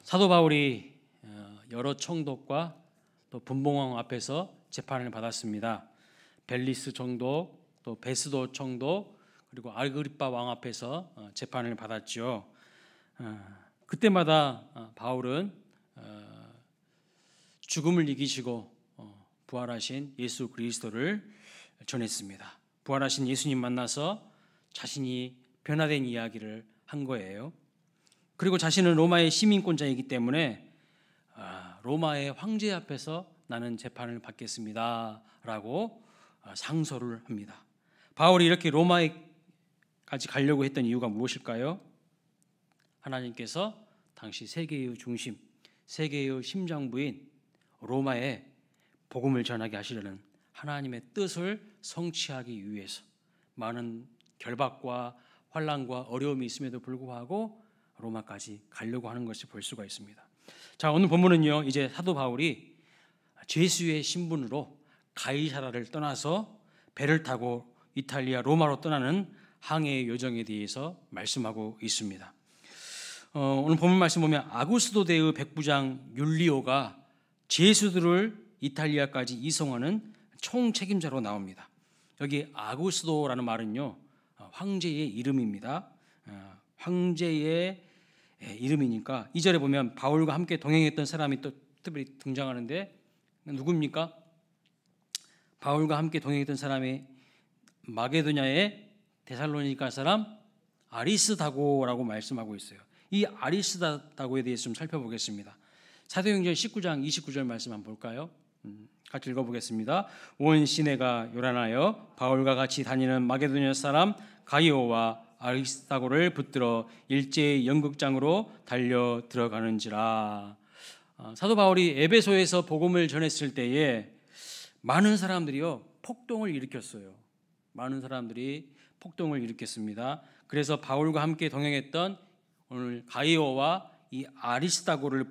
사도 바울이 여러 총독과 또 분봉왕 앞에서 재판을 받았습니다. 벨리스 총독, 또 베스도 총독, 그리고 아그리빠 왕 앞에서 재판을 받았죠. 그때마다 바울은 죽음을 이기시고 부활하신 예수 그리스도를 전했습니다. 부활하신 예수님 만나서 자신이 변화된 이야기를 한 거예요. 그리고 자신은 로마의 시민권자이기 때문에 로마의 황제 앞에서 나는 재판을 받겠습니다 라고 상소를 합니다. 바울이 이렇게 로마에까지 가려고 했던 이유가 무엇일까요? 하나님께서 당시 세계의 중심, 세계의 심장부인 로마에 복음을 전하게 하시려는 하나님의 뜻을 성취하기 위해서 많은 결박과 환난과 어려움이 있음에도 불구하고 로마까지 가려고 하는 것을 볼 수가 있습니다. 자, 오늘 본문은요, 이제 사도 바울이 죄수의 신분으로 가이사라를 떠나서 배를 타고 이탈리아 로마로 떠나는 항해의 여정에 대해서 말씀하고 있습니다. 오늘 본문 말씀 보면 아구스도 대의 백부장 율리오가 죄수들을 이탈리아까지 이송하는 총책임자로 나옵니다. 여기 아구스도라는 말은요, 황제의 이름입니다. 황제의 이름이니까 2절에 보면 바울과 함께 동행했던 사람이 또 특별히 등장하는데 누굽니까? 바울과 함께 동행했던 사람이 마게도냐의 데살로니가 사람 아리스다고라고 말씀하고 있어요. 이 아리스다고에 대해서 좀 살펴보겠습니다. 사도행전 19장 29절 말씀 한번 볼까요? 같이 읽어보겠습니다. 온 시내가 요란하여 바울과 같이 다니는 마게도냐 사람 가이오와 아리스다고를 붙들어 일제히 연극장으로 달려 들어가는지라. 사도 바울이 에베소에서 복음을 전했을 때에 많은 사람들이요 폭동을 일으켰어요. 많은 사람들이 폭동을 일으켰습니다. 그래서 바울과 함께 동행했던 오늘 가이오와 이 아리스다고에게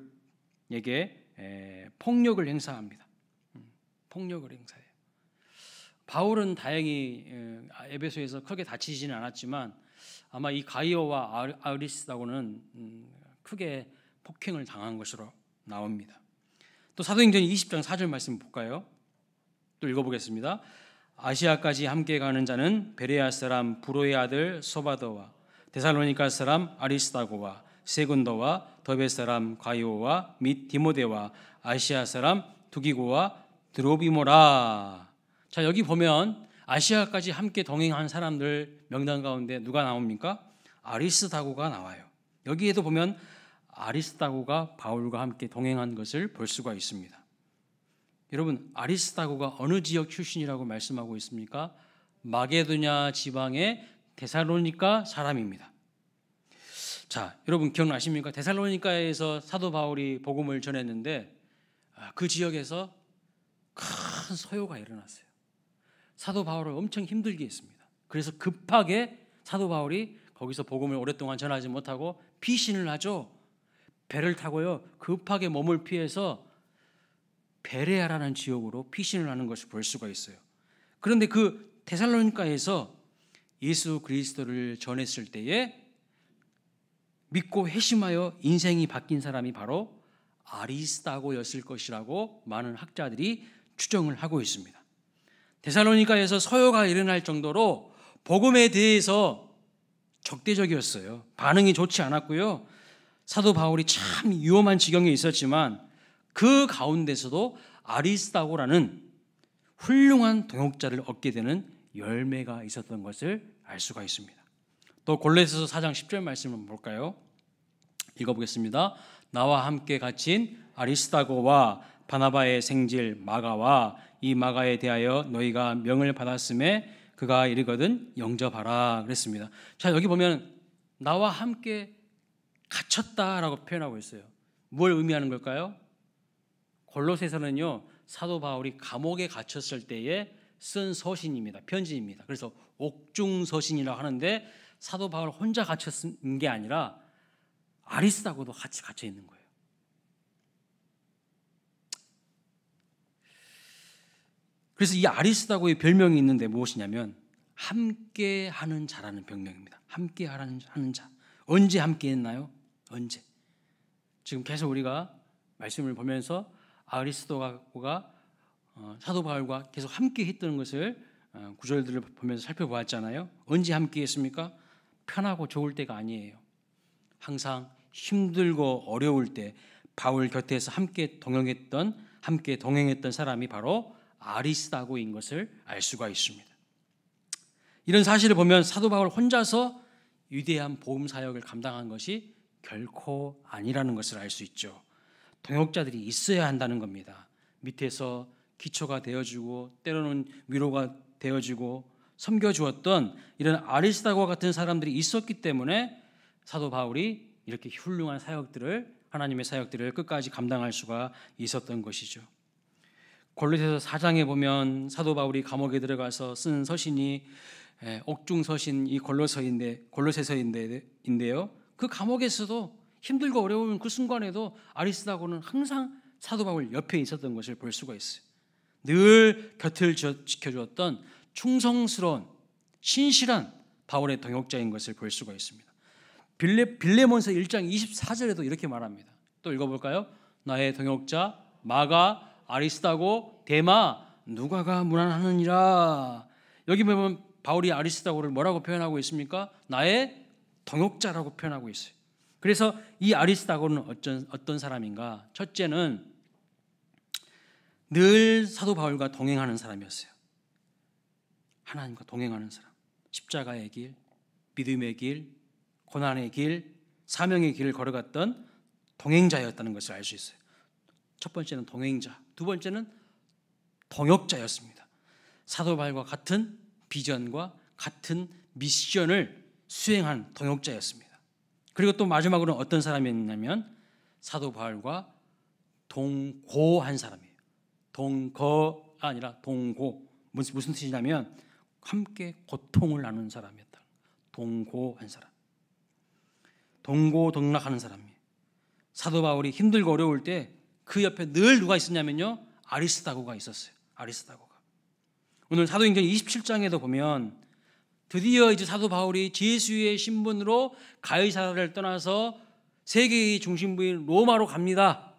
폭력을 행사합니다. 폭력을 행사해요. 바울은 다행히 에베소에서 크게 다치지는 않았지만 아마 이 가이오와 아리스다고는 크게 폭행을 당한 것으로 나옵니다. 또 사도행전 20장 4절 말씀 볼까요? 또 읽어보겠습니다. 아시아까지 함께 가는 자는 베레아 사람 브로의 아들 소바더와 데살로니가 사람 아리스다고와 세군도와 더베 사람 가이오와 및 디모데와 아시아 사람 두기고와 드로비모라. 자, 여기 보면 아시아까지 함께 동행한 사람들 명단 가운데 누가 나옵니까? 아리스다고가 나와요. 여기에도 보면 아리스다고가 바울과 함께 동행한 것을 볼 수가 있습니다. 여러분, 아리스다고가 어느 지역 출신이라고 말씀하고 있습니까? 마게도냐 지방의 데살로니가 사람입니다. 자, 여러분 기억나십니까? 데살로니가에서 사도 바울이 복음을 전했는데 그 지역에서 큰 소요가 일어났어요. 사도 바울을 엄청 힘들게 했습니다. 그래서 급하게 사도 바울이 거기서 복음을 오랫동안 전하지 못하고 피신을 하죠. 배를 타고요 급하게 몸을 피해서 베레아라는 지역으로 피신을 하는 것을 볼 수가 있어요. 그런데 그 데살로니가에서 예수 그리스도를 전했을 때에 믿고 회심하여 인생이 바뀐 사람이 바로 아리스다고였을 것이라고 많은 학자들이 추정을 하고 있습니다. 데살로니가에서 서요가 일어날 정도로 복음에 대해서 적대적이었어요. 반응이 좋지 않았고요. 사도 바울이 참 위험한 지경에 있었지만 그 가운데서도 아리스다고라는 훌륭한 동역자를 얻게 되는 열매가 있었던 것을 알 수가 있습니다. 또 골로새서 4장 10절 말씀을 볼까요? 읽어보겠습니다. 나와 함께 갇힌 아리스다고와 바나바의 생질 마가와 이 마가에 대하여 너희가 명을 받았음에 그가 이르거든 영접하라 그랬습니다. 자, 여기 보면 나와 함께 갇혔다라고 표현하고 있어요. 뭘 의미하는 걸까요? 골로새서는요 사도 바울이 감옥에 갇혔을 때에 쓴 서신입니다. 편지입니다. 그래서 옥중서신이라고 하는데 사도 바울 혼자 갇혔은 게 아니라 아리스다고도 같이 갇혀 있는 거예요. 그래서 이 아리스다고의 별명이 있는데 무엇이냐면 함께하는 자라는 별명입니다. 함께하는 자. 언제 함께했나요? 언제? 지금 계속 우리가 말씀을 보면서 아리스도고가 사도 바울과 계속 함께 했던 것을 구절들을 보면서 살펴보았잖아요. 언제 함께 했습니까? 편하고 좋을 때가 아니에요. 항상 힘들고 어려울 때 바울 곁에서 함께 동행했던 사람이 바로 아리스다고인 것을 알 수가 있습니다. 이런 사실을 보면 사도 바울 혼자서 위대한 복음 사역을 감당한 것이 결코 아니라는 것을 알 수 있죠. 동역자들이 있어야 한다는 겁니다. 밑에서 기초가 되어주고 때로는 위로가 되어주고 섬겨주었던 이런 아리스다고와 같은 사람들이 있었기 때문에 사도 바울이 이렇게 훌륭한 사역들을, 하나님의 사역들을 끝까지 감당할 수가 있었던 것이죠. 골로새서 4장에 보면 사도 바울이 감옥에 들어가서 쓴 서신이 옥중 서신 이 골로새서인데요. 그 감옥에서도 힘들고 어려운 그 순간에도 아리스다고는 항상 사도 바울 옆에 있었던 것을 볼 수가 있어요. 늘 곁을 지켜주었던 충성스러운 신실한 바울의 동역자인 것을 볼 수가 있습니다. 빌레몬서 1장 24절에도 이렇게 말합니다. 또 읽어볼까요? 나의 동역자 마가 아리스다고 데마 누가가 문안하느니라. 여기 보면 바울이 아리스다고를 뭐라고 표현하고 있습니까? 나의 동역자라고 표현하고 있어요. 그래서 이 아리스다고는 어떤 사람인가? 첫째는 늘 사도 바울과 동행하는 사람이었어요. 하나님과 동행하는 사람. 십자가의 길, 믿음의 길, 고난의 길, 사명의 길을 걸어갔던 동행자였다는 것을 알 수 있어요. 첫 번째는 동행자, 두 번째는 동역자였습니다. 사도 바울과 같은 비전과 같은 미션을 수행한 동역자였습니다. 그리고 또 마지막으로는 어떤 사람이었냐면 사도 바울과 동고한 사람이에요. 동거가 아니라 동고. 무슨 뜻이냐면 함께 고통을 나누는 사람이었다. 동고한 사람. 동고동락하는 사람이에요. 사도 바울이 힘들고 어려울 때 그 옆에 늘 누가 있었냐면요, 아리스다고가 있었어요. 아리스다고가. 오늘 사도행전 27장에도 보면 드디어 이제 사도 바울이 제수의 신분으로 가이사라를 떠나서 세계의 중심부인 로마로 갑니다.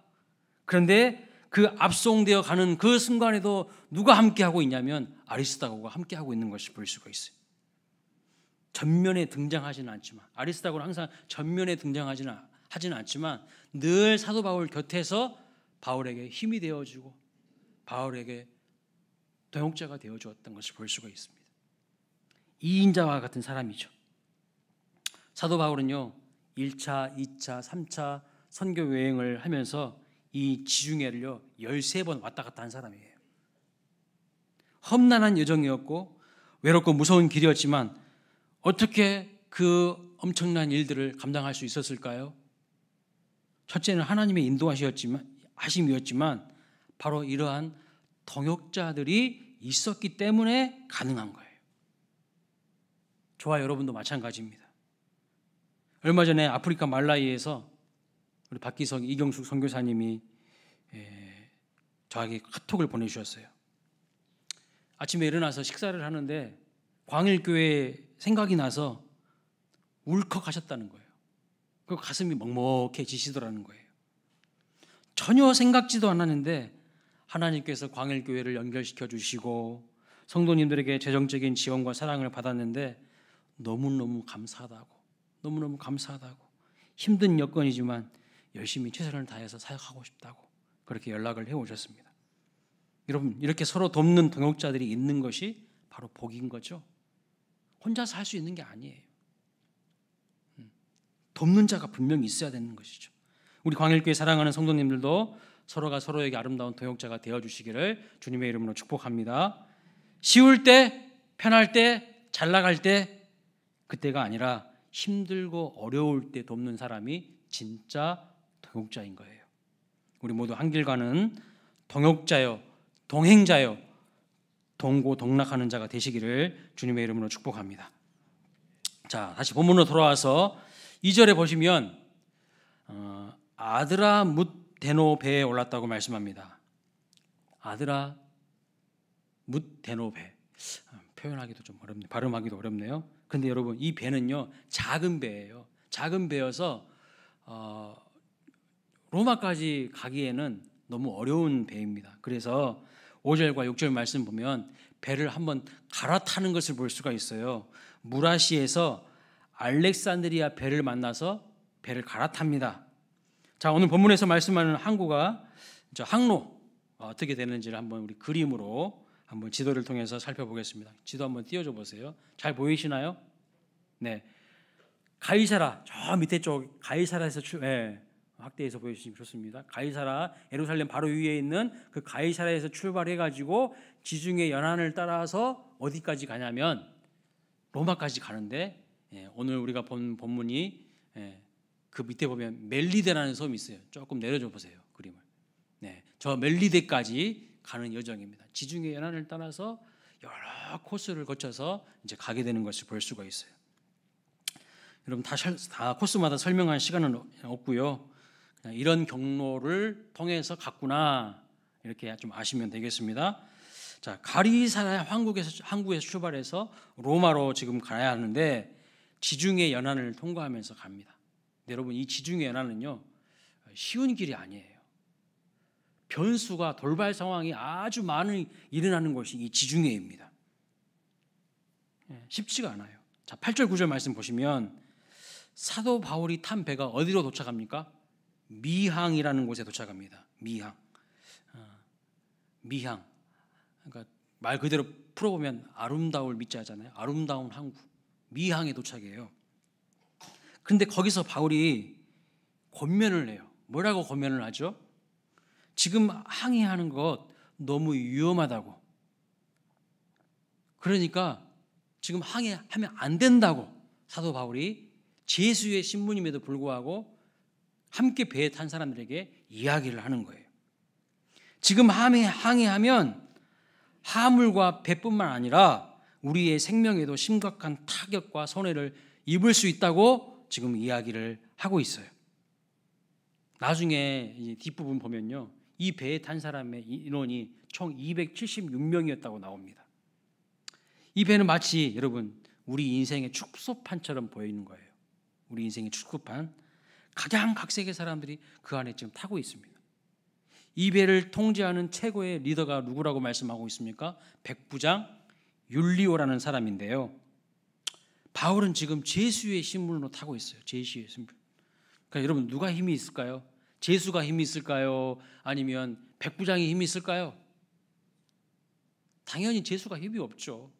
그런데 그 압송되어 가는 그 순간에도 누가 함께하고 있냐면 아리스다고가 함께하고 있는 것을 볼 수가 있어요. 전면에 등장하지는 않지만, 아리스다고는 항상 전면에 등장하지는 않지만 늘 사도 바울 곁에서 바울에게 힘이 되어주고 바울에게 동역자가 되어주었던 것을 볼 수가 있습니다. 이인자와 같은 사람이죠. 사도 바울은요 1차, 2차, 3차 선교 여행을 하면서 이 지중해를요 13번 왔다 갔다 한 사람이에요. 험난한 여정이었고 외롭고 무서운 길이었지만 어떻게 그 엄청난 일들을 감당할 수 있었을까요? 첫째는 하나님의 인도하심이었지만 바로 이러한 동역자들이 있었기 때문에 가능한 거예요. 저와 여러분도 마찬가지입니다. 얼마 전에 아프리카 말라위에서 우리 박기석, 이경숙 선교사님이 저에게 카톡을 보내주셨어요. 아침에 일어나서 식사를 하는데 광일교회 생각이 나서 울컥하셨다는 거예요. 그 가슴이 먹먹해지시더라는 거예요. 전혀 생각지도 않았는데 하나님께서 광일교회를 연결시켜 주시고 성도님들에게 재정적인 지원과 사랑을 받았는데 너무너무 감사하다고, 너무너무 감사하다고, 힘든 여건이지만 열심히 최선을 다해서 사역하고 싶다고 그렇게 연락을 해오셨습니다. 여러분, 이렇게 서로 돕는 동역자들이 있는 것이 바로 복인 거죠. 혼자서 할 수 있는 게 아니에요. 돕는 자가 분명히 있어야 되는 것이죠. 우리 광일교회 사랑하는 성도님들도 서로가 서로에게 아름다운 동역자가 되어주시기를 주님의 이름으로 축복합니다. 쉬울 때, 편할 때, 잘 나갈 때, 그때가 아니라 힘들고 어려울 때 돕는 사람이 진짜 동역자인 거예요. 우리 모두 한 길 가는 동역자요, 동행자요, 동고동락하는 자가 되시기를 주님의 이름으로 축복합니다. 자, 다시 본문으로 돌아와서 2절에 보시면 아드라 뭇 데노베에 올랐다고 말씀합니다. 아드라 뭇 데노베, 표현하기도 좀 어렵네요. 발음하기도 어렵네요. 그런데 여러분, 이 배는요 작은 배예요. 작은 배여서 로마까지 가기에는 너무 어려운 배입니다. 그래서 5절과 6절 말씀 보면 배를 한번 갈아타는 것을 볼 수가 있어요. 무라시에서 알렉산드리아 배를 만나서 배를 갈아탑니다. 자, 오늘 본문에서 말씀하는 항구가 항로 어떻게 되는지를 한번 우리 그림으로 한번 지도를 통해서 살펴보겠습니다. 지도 한번 띄워줘 보세요. 잘 보이시나요? 네, 가이사라 저 밑에 쪽 가이사라에서 확대해서 보여주시면 좋습니다. 가이사라 예루살렘 바로 위에 있는 그 가이사라에서 출발해가지고 지중해 연안을 따라서 어디까지 가냐면 로마까지 가는데 오늘 우리가 본 본문이 그 밑에 보면 멜리데라는 섬이 있어요. 조금 내려줘 보세요. 그림을. 저 멜리데까지 가는 여정입니다. 지중해 연안을 따라서 여러 코스를 거쳐서 이제 가게 되는 것을 볼 수가 있어요. 여러분 다 코스마다 설명할 시간은 없고요. 그냥 이런 경로를 통해서 갔구나 이렇게 좀 아시면 되겠습니다. 자, 가이사라 항구에서 출발해서 로마로 지금 가야 하는데 지중해 연안을 통과하면서 갑니다. 여러분 이 지중해 연안은요 쉬운 길이 아니에요. 변수가 돌발 상황이 아주 많이 일어나는 곳이 이 지중해입니다. 쉽지가 않아요. 자, 8절 9절 말씀 보시면 사도 바울이 탄 배가 어디로 도착합니까? 미항이라는 곳에 도착합니다. 미항. 그러니까 말 그대로 풀어보면 아름다울 미자잖아요. 아름다운 항구. 미항에 도착해요. 근데 거기서 바울이 권면을 해요. 뭐라고 권면을 하죠? 지금 항해하는 것 너무 위험하다고. 그러니까 지금 항해하면 안 된다고 사도 바울이 제수의 신분임에도 불구하고 함께 배에 탄 사람들에게 이야기를 하는 거예요. 지금 항해하면 하물과 배뿐만 아니라 우리의 생명에도 심각한 타격과 손해를 입을 수 있다고 지금 이야기를 하고 있어요. 나중에 이제 뒷부분 보면요, 이 배에 탄 사람의 인원이 총 276명이었다고 나옵니다. 이 배는 마치 여러분 우리 인생의 축소판처럼 보이는 거예요. 우리 인생의 축소판, 각양각색의 사람들이 그 안에 지금 타고 있습니다. 이 배를 통제하는 최고의 리더가 누구라고 말씀하고 있습니까? 백부장 율리오라는 사람인데요. 바울은 지금 제수의 신분으로 타고 있어요. 제수의 신분. 그러니까 여러분 누가 힘이 있을까요? 제수가 힘이 있을까요? 아니면 백부장이 힘이 있을까요? 당연히 제수가 힘이 없죠.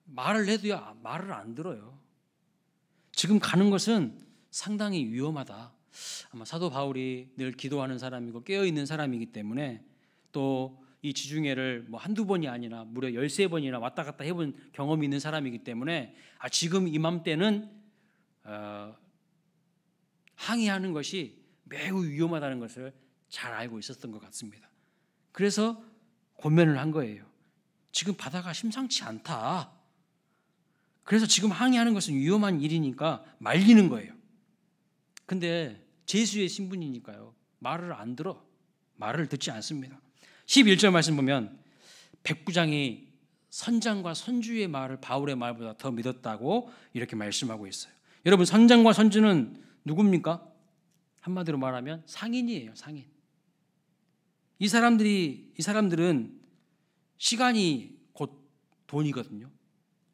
말을 해도야 말을 안 들어요. 지금 가는 것은 상당히 위험하다. 아마 사도 바울이 늘 기도하는 사람이고 깨어있는 사람이기 때문에 또 이 지중해를 뭐 한두 번이 아니라 무려 13번이나 왔다 갔다 해본 경험이 있는 사람이기 때문에 지금 이맘때는 항해하는 것이 매우 위험하다는 것을 잘 알고 있었던 것 같습니다. 그래서 권면을 한 거예요. 지금 바다가 심상치 않다. 그래서 지금 항해하는 것은 위험한 일이니까 말리는 거예요. 근데 제수의 신분이니까요, 말을 안 들어. 말을 듣지 않습니다. 11절 말씀 보면 백부장이 선장과 선주의 말을 바울의 말보다 더 믿었다고 이렇게 말씀하고 있어요. 여러분 선장과 선주는 누굽니까? 한마디로 말하면 상인이에요. 상인. 이 사람들은 시간이 곧 돈이거든요.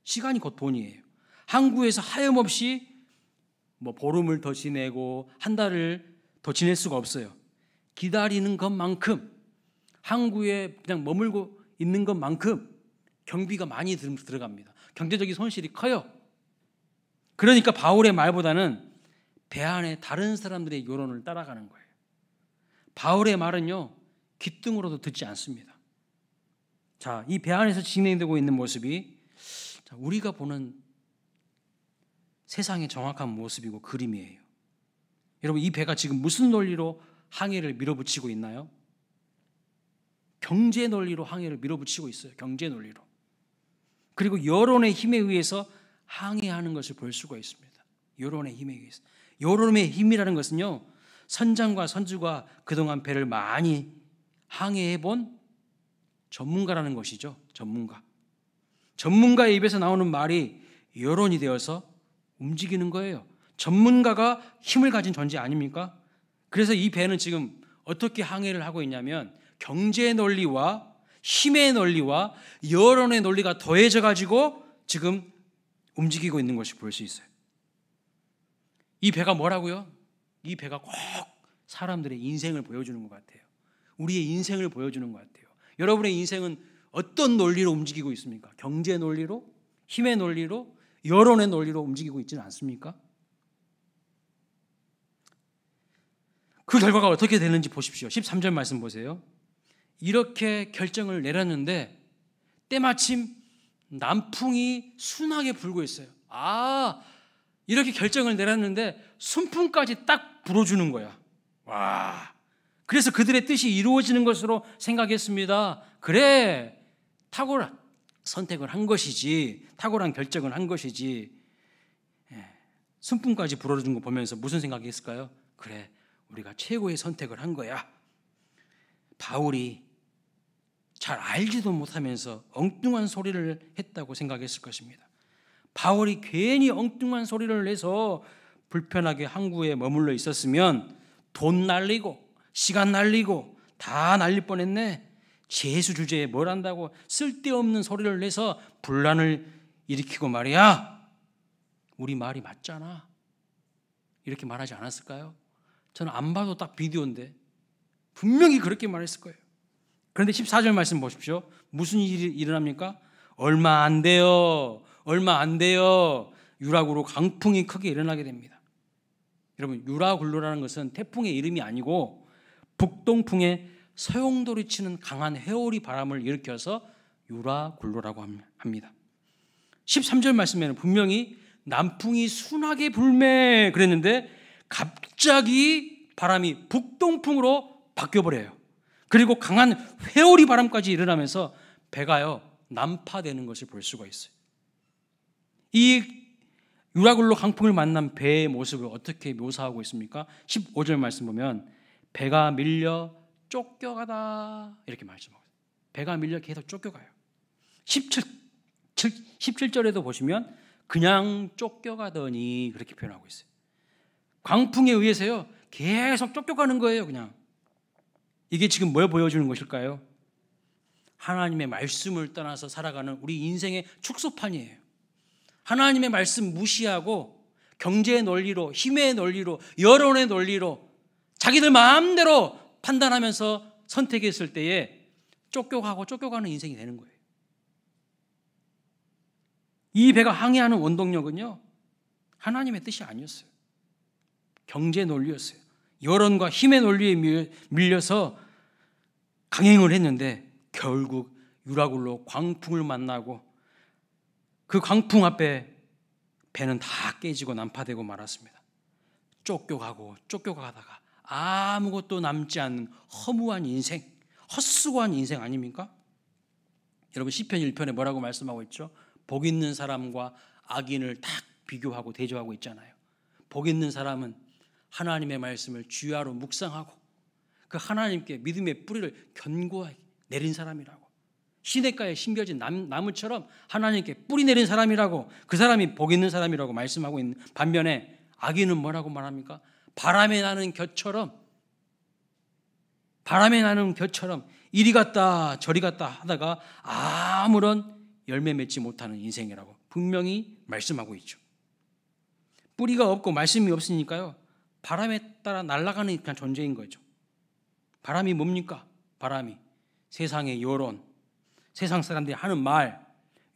시간이 곧 돈이에요. 항구에서 하염없이 뭐 보름을 더 지내고 한 달을 더 지낼 수가 없어요. 기다리는 것만큼, 항구에 그냥 머물고 있는 것만큼 경비가 많이 들어갑니다. 경제적인 손실이 커요. 그러니까 바울의 말보다는 배 안에 다른 사람들의 여론을 따라가는 거예요. 바울의 말은요, 귓등으로도 듣지 않습니다. 자, 이 배 안에서 진행되고 있는 모습이 우리가 보는 세상의 정확한 모습이고 그림이에요. 여러분 이 배가 지금 무슨 논리로 항해를 밀어붙이고 있나요? 경제 논리로 항해를 밀어붙이고 있어요. 경제 논리로. 그리고 여론의 힘에 의해서 항해하는 것을 볼 수가 있습니다. 여론의 힘에 의해서. 여론의 힘이라는 것은요, 선장과 선주가 그동안 배를 많이 항해해 본 전문가라는 것이죠. 전문가의 입에서 나오는 말이 여론이 되어서 움직이는 거예요. 전문가가 힘을 가진 존재 아닙니까? 그래서 이 배는 지금 어떻게 항해를 하고 있냐면 경제 논리와 힘의 논리와 여론의 논리가 더해져 가지고 지금 움직이고 있는 것이 볼 수 있어요. 이 배가 뭐라고요? 이 배가 꼭 사람들의 인생을 보여주는 것 같아요. 우리의 인생을 보여주는 것 같아요. 여러분의 인생은 어떤 논리로 움직이고 있습니까? 경제 논리로? 힘의 논리로? 여론의 논리로 움직이고 있지는 않습니까? 그 결과가 어떻게 되는지 보십시오. 13절 말씀 보세요. 이렇게 결정을 내렸는데 때마침 남풍이 순하게 불고 있어요. 이렇게 결정을 내렸는데 순풍까지 딱 불어주는 거야. 와, 그래서 그들의 뜻이 이루어지는 것으로 생각했습니다. 그래, 탁월한 선택을 한 것이지, 탁월한 결정을 한 것이지. 순풍까지 불어주는 거 보면서 무슨 생각이 있을까요? 그래, 우리가 최고의 선택을 한 거야. 바울이 잘 알지도 못하면서 엉뚱한 소리를 했다고 생각했을 것입니다. 바울이 괜히 엉뚱한 소리를 내서 불편하게 항구에 머물러 있었으면 돈 날리고 시간 날리고 다 날릴 뻔했네. 재수 주제에 뭘 한다고 쓸데없는 소리를 내서 분란을 일으키고 말이야. 우리 말이 맞잖아. 이렇게 말하지 않았을까요? 저는 안 봐도 딱 비디오인데 분명히 그렇게 말했을 거예요. 그런데 14절 말씀 보십시오. 무슨 일이 일어납니까? 얼마 안 돼요. 유라굴로 강풍이 크게 일어나게 됩니다. 여러분, 유라굴로라는 것은 태풍의 이름이 아니고 북동풍에 소용돌이치는 강한 회오리 바람을 일으켜서 유라굴로라고 합니다. 13절 말씀에는 분명히 남풍이 순하게 불매 그랬는데 갑자기 바람이 북동풍으로 바뀌어버려요. 그리고 강한 회오리 바람까지 일어나면서 배가요 난파되는 것을 볼 수가 있어요. 이 유라굴로 강풍을 만난 배의 모습을 어떻게 묘사하고 있습니까? 15절 말씀 보면 배가 밀려 쫓겨가다 이렇게 말씀하고 있어요. 배가 밀려 계속 쫓겨가요. 17절에도 보시면 그냥 쫓겨가더니 그렇게 표현하고 있어요. 강풍에 의해서요 계속 쫓겨가는 거예요. 그냥 이게 지금 뭘 보여주는 것일까요? 하나님의 말씀을 떠나서 살아가는 우리 인생의 축소판이에요. 하나님의 말씀 무시하고 경제의 논리로, 힘의 논리로, 여론의 논리로 자기들 마음대로 판단하면서 선택했을 때에 쫓겨가는 인생이 되는 거예요. 이 배가 항해하는 원동력은요 하나님의 뜻이 아니었어요. 경제 논리였어요. 여론과 힘의 논리에 밀려서 강행을 했는데 결국 유라굴로 광풍을 만나고 그 광풍 앞에 배는 다 깨지고 난파되고 말았습니다. 쫓겨가다가 아무것도 남지 않는 허무한 인생, 헛수고한 인생 아닙니까? 여러분 시편 1편에 뭐라고 말씀하고 있죠? 복 있는 사람과 악인을 딱 비교하고 대조하고 있잖아요. 복 있는 사람은 하나님의 말씀을 주야로 묵상하고 그 하나님께 믿음의 뿌리를 견고하게 내린 사람이라고, 시냇가에 심겨진 나무처럼 하나님께 뿌리 내린 사람이라고, 그 사람이 복 있는 사람이라고 말씀하고 있는 반면에 악인은 뭐라고 말합니까? 바람에 나는 겨처럼 이리 갔다 저리 갔다 하다가 아무런 열매 맺지 못하는 인생이라고 분명히 말씀하고 있죠. 뿌리가 없고 말씀이 없으니까요 바람에 따라 날아가는 그냥 존재인 거죠. 바람이 뭡니까? 바람이 세상의 여론, 세상 사람들이 하는 말,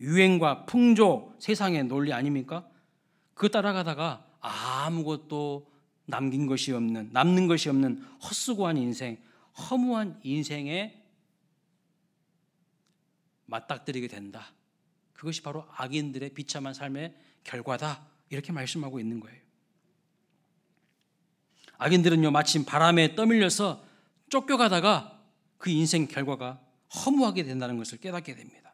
유행과 풍조, 세상의 논리 아닙니까? 그거 따라가다가 아무것도 남는 것이 없는 헛수고한 인생, 허무한 인생에 맞닥뜨리게 된다. 그것이 바로 악인들의 비참한 삶의 결과다. 이렇게 말씀하고 있는 거예요. 악인들은요 마침 바람에 떠밀려서 쫓겨가다가 그 인생 결과가 허무하게 된다는 것을 깨닫게 됩니다.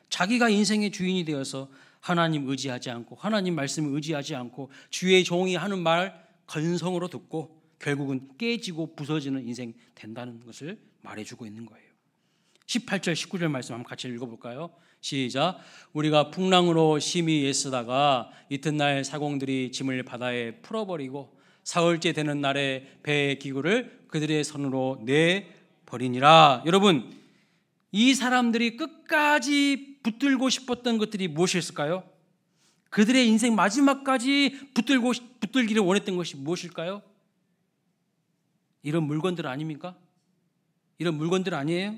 자기가 인생의 주인이 되어서 하나님 의지하지 않고 하나님 말씀을 의지하지 않고 주의 종이 하는 말 건성으로 듣고 결국은 깨지고 부서지는 인생 된다는 것을 말해주고 있는 거예요. 18절 19절 말씀 한번 같이 읽어볼까요? 시작. 우리가 풍랑으로 심히 애쓰다가 이튿날 사공들이 짐을 바다에 풀어버리고 사흘째 되는 날에 배의 기구를 그들의 손으로 내버리니라. 여러분, 이 사람들이 끝까지 붙들고 싶었던 것들이 무엇이었을까요? 그들의 인생 마지막까지 붙들기를 원했던 것이 무엇일까요? 이런 물건들 아닙니까? 이런 물건들 아니에요?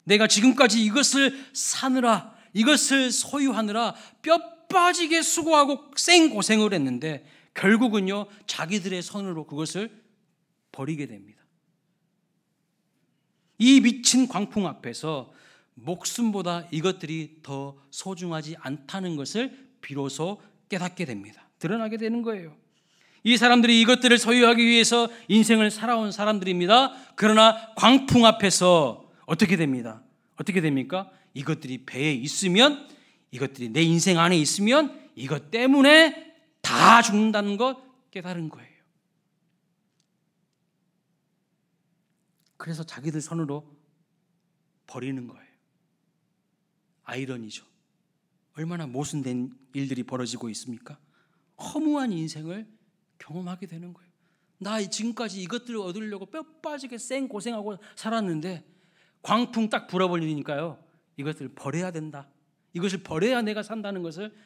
내가 지금까지 이것을 사느라, 이것을 소유하느라 뼈 빠지게 수고하고 생고생을 했는데 결국은요, 자기들의 손으로 그것을 버리게 됩니다. 이 미친 광풍 앞에서 목숨보다 이것들이 더 소중하지 않다는 것을 비로소 깨닫게 됩니다. 드러나게 되는 거예요. 이 사람들이 이것들을 소유하기 위해서 인생을 살아온 사람들입니다. 그러나 광풍 앞에서 어떻게 됩니다? 어떻게 됩니까? 이것들이 배에 있으면, 이것들이 내 인생 안에 있으면 이것 때문에 다 죽는다는 것 깨달은 거예요. 그래서 자기들 손으로 버리는 거예요. 아이러니죠. 얼마나 모순된 일들이 벌어지고 있습니까? 허무한 인생을 경험하게 되는 거예요. 나 지금까지 이것들을 얻으려고 뼈 빠지게 생고생하고 살았는데 광풍 딱 불어버리니까요, 이것을 버려야 된다, 이것을 버려야 내가 산다는 것을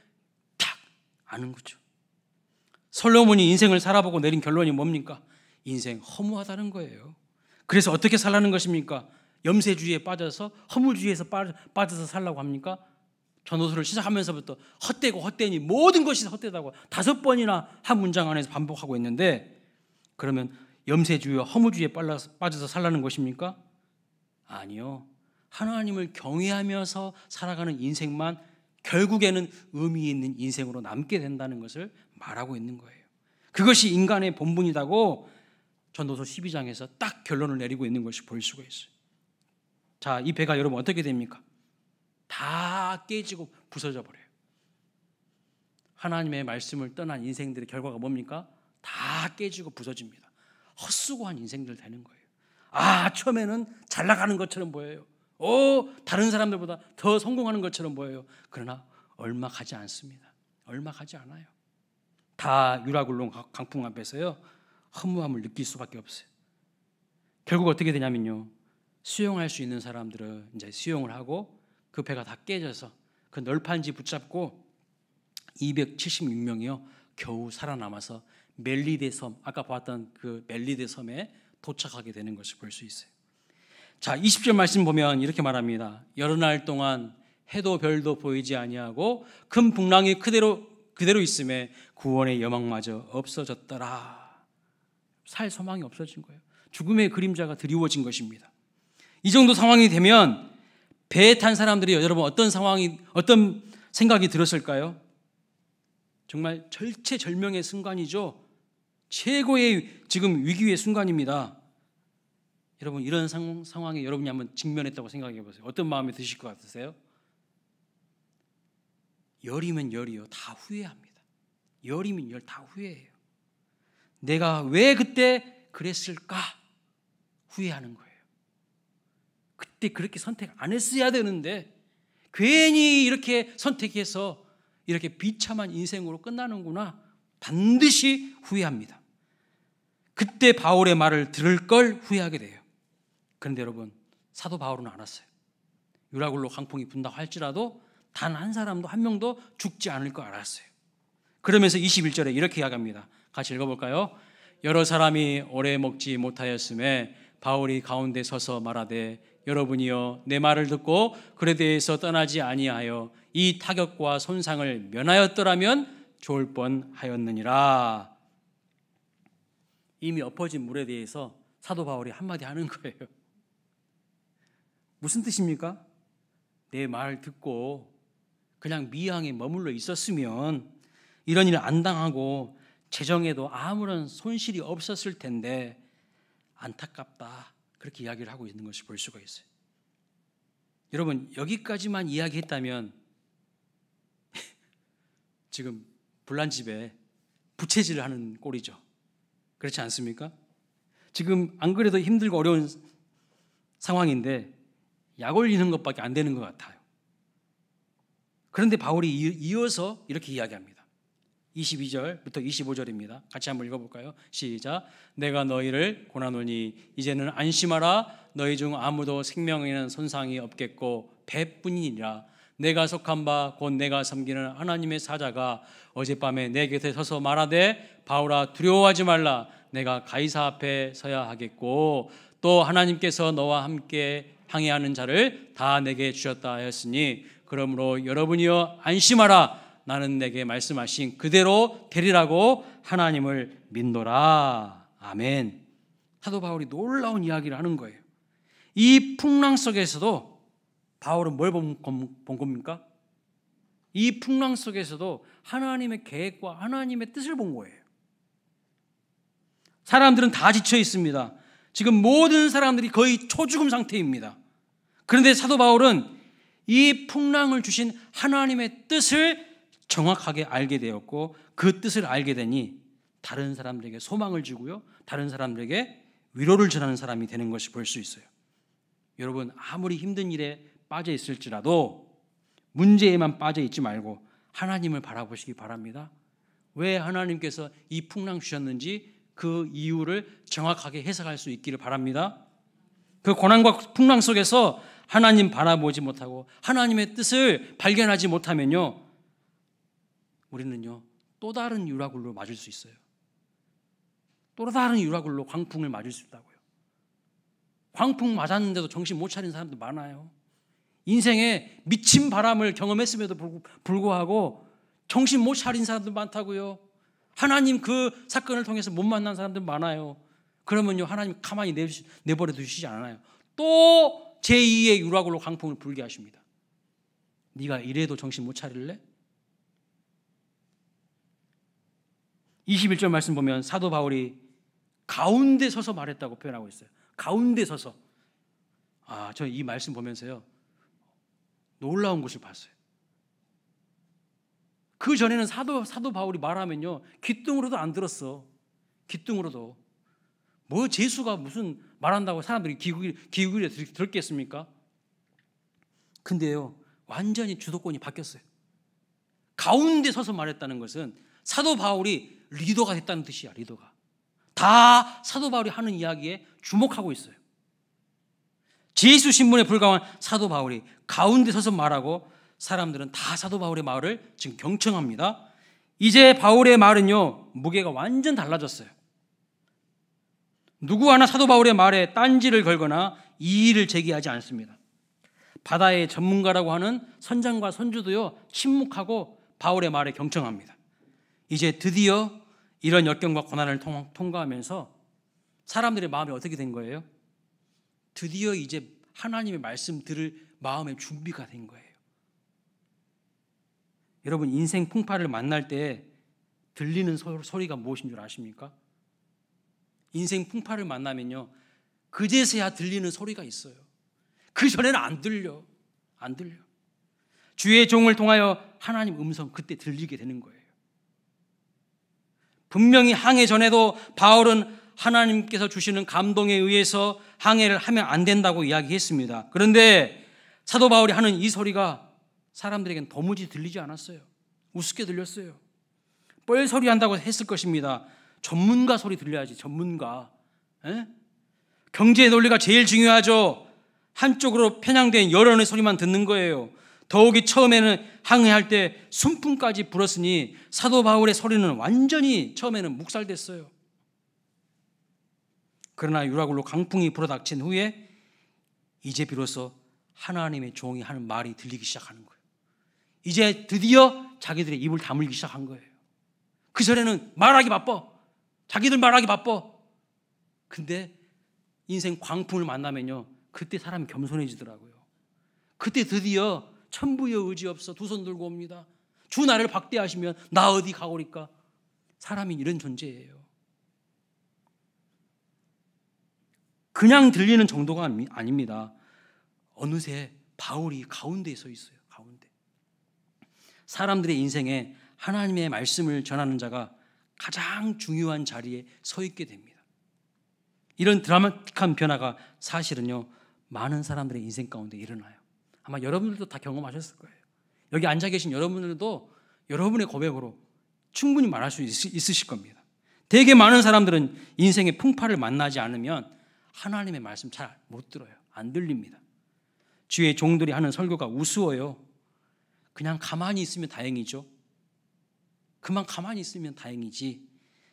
딱 아는 거죠. 솔로몬이 인생을 살아보고 내린 결론이 뭡니까? 인생 허무하다는 거예요. 그래서 어떻게 살라는 것입니까? 염세주의에 빠져서, 허무주의에서 빠져서 살라고 합니까? 전도서를 시작하면서부터 헛되고 헛되니 모든 것이 헛되다고 5번이나 한 문장 안에서 반복하고 있는데, 그러면 염세주의와 허무주의에 빠져서 살라는 것입니까? 아니요. 하나님을 경외하면서 살아가는 인생만 결국에는 의미 있는 인생으로 남게 된다는 것을 말하고 있는 거예요. 그것이 인간의 본분이라고 전도서 12장에서 딱 결론을 내리고 있는 것이 볼 수가 있어요. 자, 이 배가 여러분 어떻게 됩니까? 다 깨지고 부서져 버려요. 하나님의 말씀을 떠난 인생들의 결과가 뭡니까? 다 깨지고 부서집니다. 헛수고한 인생들 되는 거예요. 처음에는 잘 나가는 것처럼 보여요. 다른 사람들보다 더 성공하는 것처럼 보여요. 그러나 얼마 가지 않습니다. 얼마 가지 않아요. 다 유라굴론 강풍 앞에서요, 허무함을 느낄 수밖에 없어요. 결국 어떻게 되냐면요, 수용할 수 있는 사람들은 이제 수용을 하고 그 배가 다 깨져서 그 널판지 붙잡고 276명이요 겨우 살아남아서 멜리데 섬, 아까 봤던 그 멜리데 섬에 도착하게 되는 것을 볼 수 있어요. 자, 20절 말씀 보면 이렇게 말합니다. 여러 날 동안 해도 별도 보이지 아니하고 큰 풍랑이 그대로 있음에 구원의 여망마저 없어졌더라. 살 소망이 없어진 거예요. 죽음의 그림자가 드리워진 것입니다. 이 정도 상황이 되면 배에 탄 사람들이 여러분 어떤 생각이 들었을까요? 정말 절체절명의 순간이죠. 최고의 지금 위기의 순간입니다. 여러분, 이런 상황에 여러분이 한번 직면했다고 생각해 보세요. 어떤 마음이 드실 것 같으세요? 열이면 열이요, 다 후회합니다. 열이면 열, 다 후회해요. 내가 왜 그때 그랬을까? 후회하는 거예요. 그때 그렇게 선택 안 했어야 되는데 괜히 이렇게 선택해서 이렇게 비참한 인생으로 끝나는구나. 반드시 후회합니다. 그때 바울의 말을 들을 걸 후회하게 돼요. 그런데 여러분, 사도 바울은 알았어요. 유라굴로 강풍이 분다고 할지라도 단 한 사람도, 한 명도 죽지 않을 거 알았어요. 그러면서 21절에 이렇게 이야기합니다. 같이 읽어볼까요? 여러 사람이 오래 먹지 못하였음에 바울이 가운데 서서 말하되 여러분이여 내 말을 듣고 그에 대해서 떠나지 아니하여 이 타격과 손상을 면하였더라면 좋을 뻔하였느니라. 이미 엎어진 물에 대해서 사도 바울이 한마디 하는 거예요. 무슨 뜻입니까? 내 말 듣고 그냥 미항에 머물러 있었으면 이런 일 안 당하고 재정에도 아무런 손실이 없었을 텐데 안타깝다, 그렇게 이야기를 하고 있는 것을 볼 수가 있어요. 여러분, 여기까지만 이야기했다면 지금 불난집에 부채질을 하는 꼴이죠. 그렇지 않습니까? 지금 안 그래도 힘들고 어려운 상황인데 약 올리는 것밖에 안 되는 것 같아요. 그런데 바울이 이어서 이렇게 이야기합니다. 22절부터 25절입니다. 같이 한번 읽어볼까요? 시작. 내가 너희를 고난하노니 이제는 안심하라. 너희 중 아무도 생명에는 손상이 없겠고 배뿐이니라. 내가 속한 바 곧 내가 섬기는 하나님의 사자가 어젯밤에 내 곁에 서서 말하되 바울아 두려워하지 말라. 내가 가이사 앞에 서야 하겠고 또 하나님께서 너와 함께 항해하는 자를 다 내게 주셨다 하였으니 그러므로 여러분이여 안심하라. 나는 내게 말씀하신 그대로 되리라고 하나님을 믿노라. 아멘. 사도 바울이 놀라운 이야기를 하는 거예요. 이 풍랑 속에서도 바울은 뭘 본 겁니까? 이 풍랑 속에서도 하나님의 계획과 하나님의 뜻을 본 거예요. 사람들은 다 지쳐 있습니다. 지금 모든 사람들이 거의 초죽음 상태입니다. 그런데 사도 바울은 이 풍랑을 주신 하나님의 뜻을 정확하게 알게 되었고 그 뜻을 알게 되니 다른 사람들에게 소망을 주고요, 다른 사람들에게 위로를 전하는 사람이 되는 것을 볼 수 있어요. 여러분, 아무리 힘든 일에 빠져 있을지라도 문제에만 빠져 있지 말고 하나님을 바라보시기 바랍니다. 왜 하나님께서 이 풍랑 주셨는지 그 이유를 정확하게 해석할 수 있기를 바랍니다. 그 고난과 풍랑 속에서 하나님 바라보지 못하고 하나님의 뜻을 발견하지 못하면요, 우리는요 또 다른 유라굴로 맞을 수 있어요. 또 다른 유라굴로 광풍을 맞을 수 있다고요. 광풍 맞았는데도 정신 못 차린 사람도 많아요. 인생에 미친 바람을 경험했음에도 불구하고 정신 못 차린 사람도 많다고요. 하나님 그 사건을 통해서 못 만난 사람들 많아요. 그러면요 하나님 가만히 내버려 두시지 않아요. 또 제2의 유라굴로 광풍을 불게 하십니다. 네가 이래도 정신 못 차릴래? 21절 말씀 보면 사도 바울이 가운데 서서 말했다고 표현하고 있어요. 가운데 서서. 저 이 말씀 보면서요 놀라운 것을 봤어요. 그 전에는 사도 바울이 말하면요 귀뚱으로도 안 들었어. 귀뚱으로도. 뭐 재수가 무슨 말한다고 사람들이 기울여 들었겠습니까? 근데요 완전히 주도권이 바뀌었어요. 가운데 서서 말했다는 것은 사도 바울이 리더가 됐다는 뜻이야. 리더가. 다 사도 바울이 하는 이야기에 주목하고 있어요. 제수 신분에 불과한 사도 바울이 가운데 서서 말하고 사람들은 다 사도 바울의 말을 지금 경청합니다. 이제 바울의 말은요 무게가 완전 달라졌어요. 누구 하나 사도 바울의 말에 딴지를 걸거나 이의를 제기하지 않습니다. 바다의 전문가라고 하는 선장과 선주도요 침묵하고 바울의 말에 경청합니다. 이제 드디어 이런 역경과 고난을 통과하면서 사람들의 마음이 어떻게 된 거예요? 드디어 이제 하나님의 말씀 들을 마음의 준비가 된 거예요. 여러분 인생 풍파를 만날 때 들리는 소리가 무엇인 줄 아십니까? 인생 풍파를 만나면요 그제서야 들리는 소리가 있어요. 그 전에는 안 들려. 주의 종을 통하여 하나님 음성 그때 들리게 되는 거예요. 분명히 항해 전에도 바울은 하나님께서 주시는 감동에 의해서 항해를 하면 안 된다고 이야기했습니다. 그런데 사도 바울이 하는 이 소리가 사람들에게는 도무지 들리지 않았어요. 우습게 들렸어요. 뻘소리 한다고 했을 것입니다. 전문가 소리 들려야지. 전문가. 경제 논리가 제일 중요하죠. 한쪽으로 편향된 여론의 소리만 듣는 거예요. 더욱이 처음에는 항해할 때 순풍까지 불었으니 사도 바울의 소리는 완전히 처음에는 묵살됐어요. 그러나 유라굴로 강풍이 불어닥친 후에 이제 비로소 하나님의 종이 하는 말이 들리기 시작하는 거예요. 이제 드디어 자기들의 입을 다물기 시작한 거예요. 그전에는 말하기 바빠. 자기들 말하기 바빠. 근데 인생 광풍을 만나면요 그때 사람이 겸손해지더라고요. 그때 드디어 천부여 의지 없어 두 손 들고 옵니다. 주 나를 박대하시면 나 어디 가오리까. 사람이 이런 존재예요. 그냥 들리는 정도가 아닙니다. 어느새 바울이 가운데에 서 있어요. 가운데. 사람들의 인생에 하나님의 말씀을 전하는 자가 가장 중요한 자리에 서 있게 됩니다. 이런 드라마틱한 변화가 사실은요 많은 사람들의 인생 가운데 일어나요. 아마 여러분들도 다 경험하셨을 거예요. 여기 앉아 계신 여러분들도 여러분의 고백으로 충분히 말할 수 있으실 겁니다. 되게 많은 사람들은 인생의 풍파를 만나지 않으면 하나님의 말씀 잘 못 들어요. 안 들립니다. 주의 종들이 하는 설교가 우스워요. 그냥 가만히 있으면 다행이죠. 그만 가만히 있으면 다행이지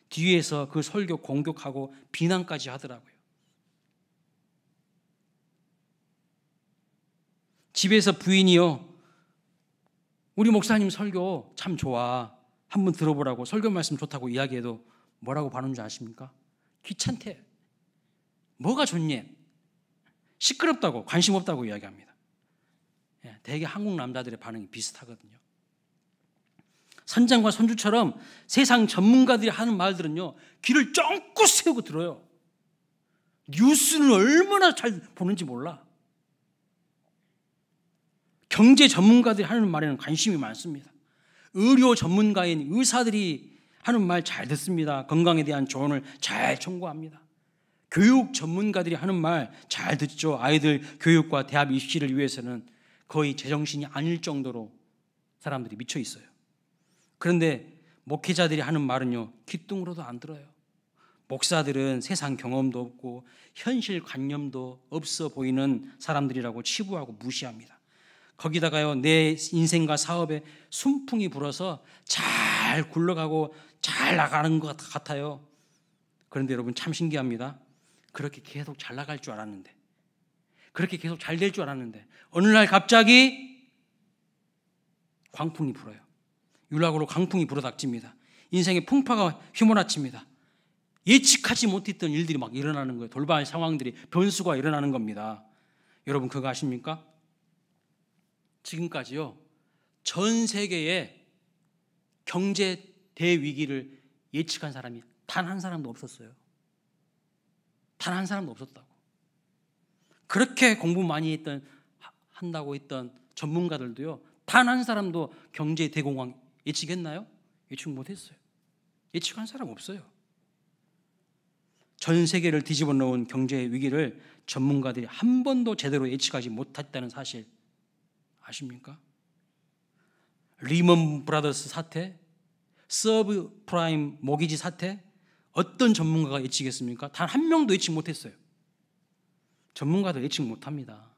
뒤에서 그 설교 공격하고 비난까지 하더라고요. 집에서 부인이요, 우리 목사님 설교 참 좋아, 한번 들어보라고, 설교 말씀 좋다고 이야기해도 뭐라고 반응인 줄 아십니까? 귀찮대. 뭐가 좋니? 시끄럽다고, 관심 없다고 이야기합니다. 대개 한국 남자들의 반응이 비슷하거든요. 선장과 선주처럼 세상 전문가들이 하는 말들은요, 귀를 쫑긋 세우고 들어요. 뉴스는 얼마나 잘 보는지 몰라. 경제 전문가들이 하는 말에는 관심이 많습니다. 의료 전문가인 의사들이 하는 말 잘 듣습니다. 건강에 대한 조언을 잘 청구합니다. 교육 전문가들이 하는 말 잘 듣죠. 아이들 교육과 대학 입시를 위해서는 거의 제정신이 아닐 정도로 사람들이 미쳐 있어요. 그런데 목회자들이 하는 말은요, 귓등으로도 안 들어요. 목사들은 세상 경험도 없고 현실 관념도 없어 보이는 사람들이라고 치부하고 무시합니다. 거기다가요, 내 인생과 사업에 순풍이 불어서 잘 굴러가고 잘 나가는 것 같아요. 그런데 여러분 참 신기합니다. 그렇게 계속 잘 나갈 줄 알았는데, 그렇게 계속 잘 될 줄 알았는데 어느 날 갑자기 광풍이 불어요. 유락으로 강풍이 불어닥칩니다. 인생의 풍파가 휘몰아칩니다. 예측하지 못했던 일들이 막 일어나는 거예요. 돌발 상황들이, 변수가 일어나는 겁니다. 여러분 그거 아십니까? 지금까지요, 전 세계의 경제 대위기를 예측한 사람이 단 한 사람도 없었어요. 단 한 사람도 없었다고. 그렇게 공부 많이 한다고 했던 전문가들도요, 단 한 사람도 경제 대공황 예측했나요? 예측 못했어요. 예측한 사람 없어요. 전 세계를 뒤집어 놓은 경제 위기를 전문가들이 한 번도 제대로 예측하지 못했다는 사실 아십니까? 리먼 브라더스 사태, 서브프라임 모기지 사태, 어떤 전문가가 예측했습니까? 단 한 명도 예측 못했어요. 전문가들 예측 못합니다.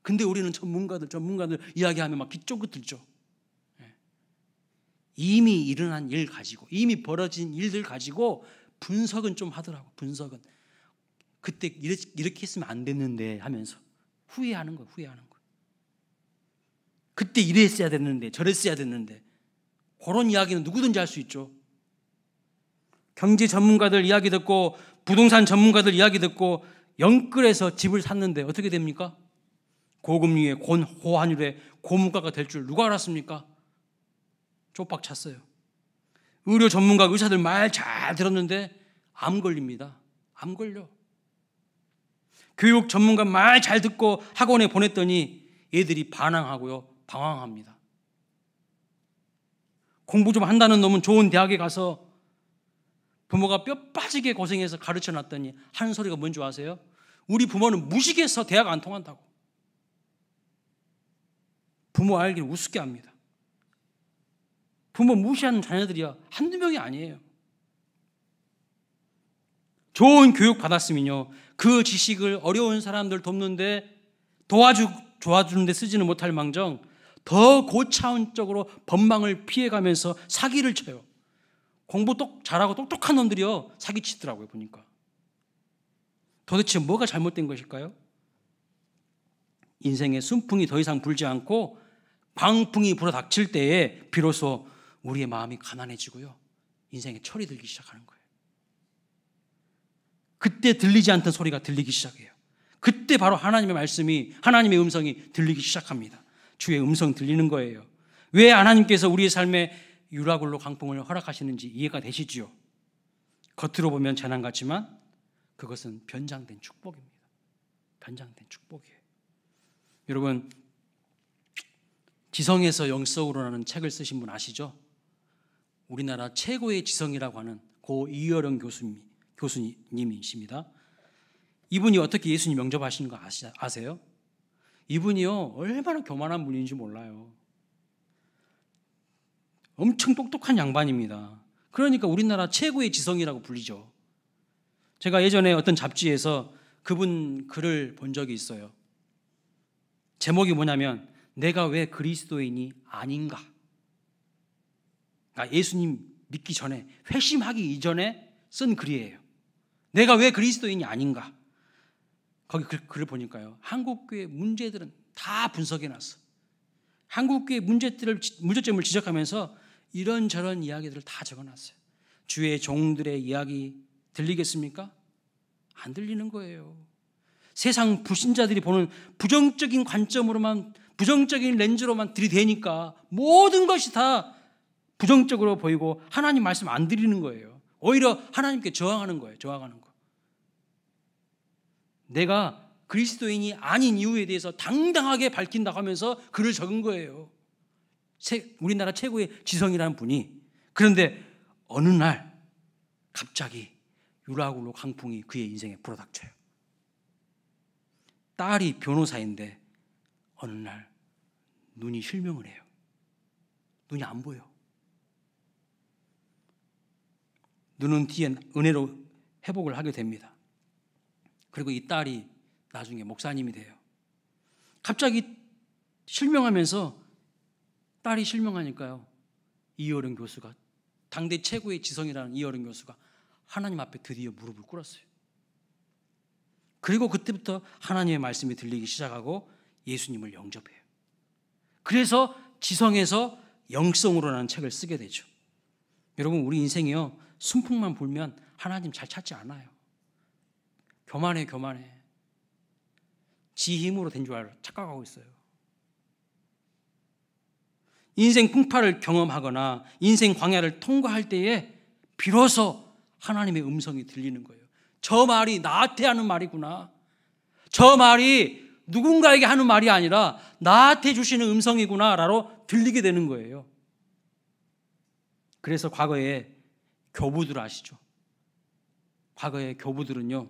근데 우리는 전문가들 이야기하면 막 귀 쫑긋 들죠. 이미 일어난 일 가지고, 이미 벌어진 일들 가지고 분석은 좀 하더라고. 분석은 그때 이렇게 했으면 안 됐는데 하면서 후회하는 거예요. 그때 이랬어야 됐는데, 저랬어야 됐는데. 그런 이야기는 누구든지 할 수 있죠. 경제 전문가들 이야기 듣고, 부동산 전문가들 이야기 듣고 영끌에서 집을 샀는데 어떻게 됩니까? 고금리에 고환율에 고물가가 될 줄 누가 알았습니까? 쪽박 찼어요. 의료 전문가 의사들 말 잘 들었는데 암 걸립니다. 암 걸려. 교육 전문가 말 잘 듣고 학원에 보냈더니 애들이 반항하고요, 방황합니다. 공부 좀 한다는 놈은 좋은 대학에 가서 부모가 뼈 빠지게 고생해서 가르쳐 놨더니 하는 소리가 뭔지 아세요? 우리 부모는 무식해서 대학 안 통한다고. 부모 알기를 우습게 합니다. 부모 무시하는 자녀들이야 한두 명이 아니에요. 좋은 교육 받았으면요, 그 지식을 어려운 사람들 돕는데 도와주는데 쓰지는 못할 망정 더 고차원적으로 법망을 피해가면서 사기를 쳐요. 공부 잘하고 똑똑한 놈들이요 사기치더라고요. 보니까 도대체 뭐가 잘못된 것일까요? 인생의 순풍이 더 이상 불지 않고 광풍이 불어닥칠 때에 비로소 우리의 마음이 가난해지고요, 인생에 철이 들기 시작하는 거예요. 그때 들리지 않던 소리가 들리기 시작해요. 그때 바로 하나님의 말씀이, 하나님의 음성이 들리기 시작합니다. 주의 음성 들리는 거예요. 왜 하나님께서 우리의 삶에 유라굴로 강풍을 허락하시는지 이해가 되시지요? 겉으로 보면 재난 같지만 그것은 변장된 축복입니다. 변장된 축복이에요. 여러분, 지성에서 영성으로라는 책을 쓰신 분 아시죠? 우리나라 최고의 지성이라고 하는 고 이어령 교수님이십니다. 이분이 어떻게 예수님 영접하시는 거 아세요? 이분이요, 얼마나 교만한 분인지 몰라요. 엄청 똑똑한 양반입니다. 그러니까 우리나라 최고의 지성이라고 불리죠. 제가 예전에 어떤 잡지에서 그분 글을 본 적이 있어요. 제목이 뭐냐면 내가 왜 그리스도인이 아닌가. 그러니까 예수님 믿기 전에, 회심하기 이전에 쓴 글이에요. 내가 왜 그리스도인이 아닌가. 거기 글을 보니까요, 한국교회 문제들은 다 분석해놨어. 한국교회 문제점을 지적하면서 이런저런 이야기들을 다 적어놨어요. 주의 종들의 이야기 들리겠습니까? 안 들리는 거예요. 세상 불신자들이 보는 부정적인 관점으로만, 부정적인 렌즈로만 들이대니까 모든 것이 다 부정적으로 보이고 하나님 말씀 안 드리는 거예요. 오히려 하나님께 저항하는 거예요. 저항하는 거. 내가 그리스도인이 아닌 이유에 대해서 당당하게 밝힌다고 하면서 글을 적은 거예요. 우리나라 최고의 지성이라는 분이. 그런데 어느 날 갑자기 유라굴로 강풍이 그의 인생에 불어닥쳐요. 딸이 변호사인데 어느 날 눈이 실명을 해요. 눈이 안 보여. 눈은 뒤에 은혜로 회복을 하게 됩니다. 그리고 이 딸이 나중에 목사님이 돼요. 갑자기 실명하면서, 딸이 실명하니까요, 이어른 교수가, 당대 최고의 지성이라는 이어른 교수가 하나님 앞에 드디어 무릎을 꿇었어요. 그리고 그때부터 하나님의 말씀이 들리기 시작하고 예수님을 영접해요. 그래서 지성에서 영성으로라는 책을 쓰게 되죠. 여러분, 우리 인생이요, 순풍만 불면 하나님 잘 찾지 않아요. 교만해. 지 힘으로 된 줄 착각하고 있어요. 인생 풍파를 경험하거나 인생 광야를 통과할 때에 비로소 하나님의 음성이 들리는 거예요. 저 말이 나한테 하는 말이구나. 저 말이 누군가에게 하는 말이 아니라 나한테 주시는 음성이구나 라고 들리게 되는 거예요. 그래서 과거에 교부들 아시죠? 과거에 교부들은요,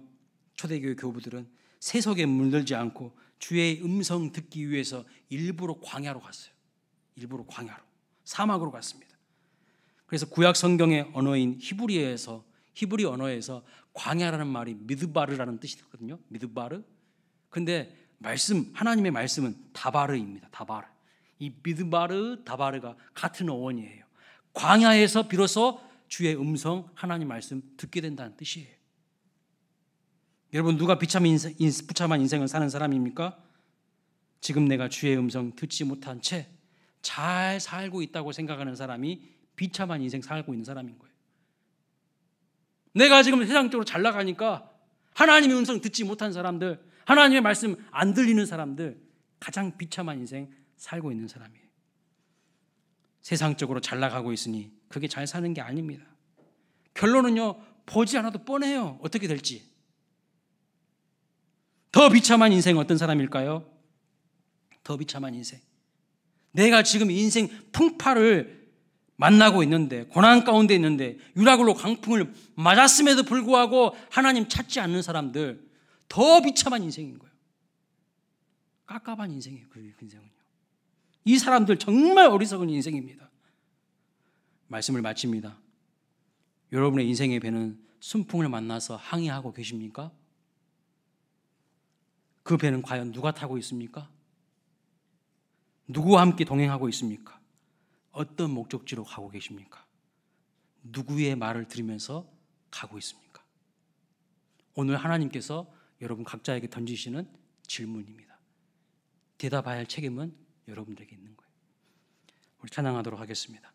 초대교회 교부들은 세속에 물들지 않고 주의 음성 듣기 위해서 일부러 광야로 갔어요. 일부러 광야로, 사막으로 갔습니다. 그래서 구약 성경의 언어인 히브리 언어에서 광야라는 말이 미드바르라는 뜻이 있거든요. 미드바르. 근데 하나님의 말씀은 다바르입니다. 다바르. 이 미드바르, 다바르가 같은 어원이에요. 광야에서 비로소 주의 음성, 하나님 말씀 듣게 된다는 뜻이에요. 여러분, 누가 비참한 인생을 사는 사람입니까? 지금 내가 주의 음성 듣지 못한 채 잘 살고 있다고 생각하는 사람이 비참한 인생 살고 있는 사람인 거예요. 내가 지금 세상적으로 잘 나가니까 하나님의 음성 듣지 못한 사람들, 하나님의 말씀 안 들리는 사람들, 가장 비참한 인생 살고 있는 사람이에요. 세상적으로 잘 나가고 있으니 그게 잘 사는 게 아닙니다. 결론은요, 보지 않아도 뻔해요. 어떻게 될지. 더 비참한 인생 어떤 사람일까요? 더 비참한 인생. 내가 지금 인생 풍파를 만나고 있는데, 고난 가운데 있는데, 유라굴로 강풍을 맞았음에도 불구하고 하나님 찾지 않는 사람들, 더 비참한 인생인 거예요. 깝깝한 인생이에요. 그 인생은요. 이 사람들 정말 어리석은 인생입니다. 말씀을 마칩니다. 여러분의 인생의 배는 순풍을 만나서 항해하고 계십니까? 그 배는 과연 누가 타고 있습니까? 누구와 함께 동행하고 있습니까? 어떤 목적지로 가고 계십니까? 누구의 말을 들으면서 가고 있습니까? 오늘 하나님께서 여러분 각자에게 던지시는 질문입니다. 대답해야 할 책임은 여러분들에게 있는 거예요. 우리 찬양하도록 하겠습니다.